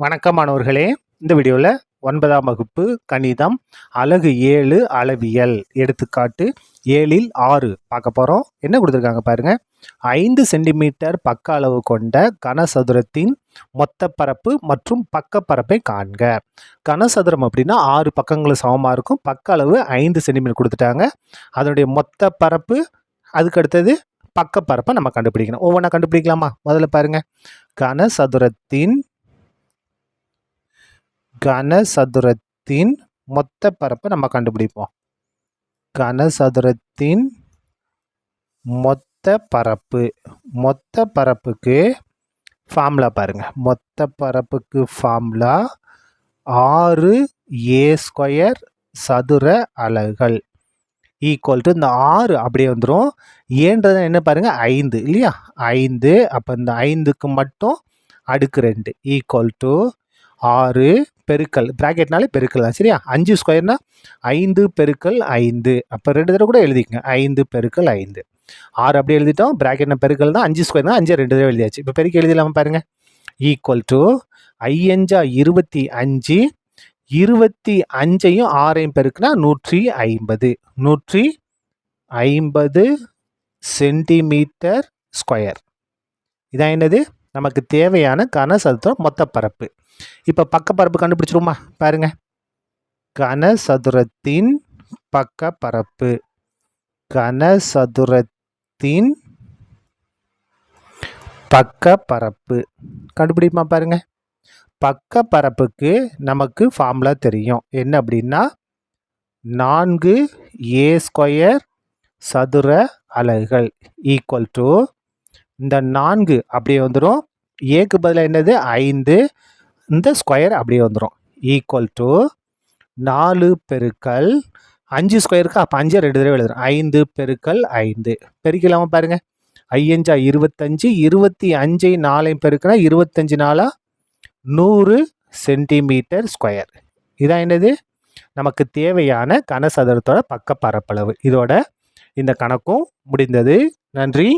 வணக்கம் மாணவர்களே. இந்த வீடியோவில் 9ஆம் வகுப்பு கணிதம் அலகு 7 அளவியல் எடுத்துக்காட்டு 7ல் 6 பார்க்க போகிறோம். என்ன கொடுத்துருக்காங்க பாருங்கள். 5 சென்டிமீட்டர் பக்க அளவு கொண்ட கனசதுரத்தின் மொத்த பரப்பு மற்றும் பக்கப்பரப்பை காண்க. கனசதுரம் அப்படின்னா 6 பக்கங்களும் சமமாக இருக்கும். பக்க அளவு 5 சென்டிமீட்டர் கொடுத்துட்டாங்க. அதனுடைய மொத்த பரப்பு, அதுக்கு அடுத்தது பக்கப்பரப்பை நம்ம கண்டுபிடிக்கணும். ஒவ்வொன்றா கண்டுபிடிக்கலாமா? முதல்ல பாருங்கள். கனசதுரத்தின் மொத்த பரப்பை நம்ம கண்டுபிடிப்போம். கனசதுரத்தின் மொத்த பரப்புக்கு ஃபார்முலா பாருங்க. மொத்த பரப்புக்கு ஃபார்முலா 6a² சதுர அலகுகள் ஈக்குவல் டு இந்த 6 அப்படியே வந்துடும். ஏன்றது என்ன பாருங்க, 5 இல்லையா? 5. அப்போ இந்த 5க்கு மட்டும் அடுக்கு 2 ஈக்குவல் டு 6 பெருக்கல் பிராக்கெட்னாலே பெருக்கல் தான், சரியா? 5 ஸ்கொயர்னா 5 பெருக்கல் 5. அப்போ 2 தடவை கூட எழுதிக்கங்க. 5 பெருக்கல் 5. 6 அப்படியே எழுதிட்டோம். பிராக்கெட்னா பெருக்கல் தான். 5 ஸ்கொயர்னா 5 2 தடவை எழுதியாச்சு. இப்போ பெருக்கி எழுதிடலாமா பாருங்க. Equal to 5 25. 25ஐயும் 6ஐயும் பெருக்குனா 150 சென்டிமீட்டர் ஸ்கொயர். இதான் என்னது? நமக்கு தேவையான கனசதுரம் மொத்த பரப்பு. இப்போ பக்கப்பரப்பு கண்டுபிடிச்சிருமா பாருங்க. கனசதுரத்தின் பக்கப்பரப்பு கண்டுபிடிப்பா பாருங்க. பக்கப்பரப்புக்கு நமக்கு ஃபார்முலா தெரியும். என்ன அப்படின்னா 4a² சதுர அலகுகள் ஈக்குவல் டு இந்த 4 அப்படியே வந்துடும். ஏக்கு பதிலாக என்னது? 5. இந்த ஸ்கொயர் அப்படியே வந்துடும். ஈக்குவல் டு 4 பெருக்கல் 5 ஸ்கொயருக்கு. அப்போ 5 2 தடவை எழுதுறோம். 5 பெருக்கல் 5 பெருக்கலாமா பாருங்க. 5 25. 25 4 பெருக்கினா 25 4 100 சென்டிமீட்டர் ஸ்கொயர். இதான் என்னது? நமக்கு தேவையான கனசதுரத்தோட பக்க பரப்பளவு. இதோட இந்த கணக்கும் முடிந்தது. நன்றி.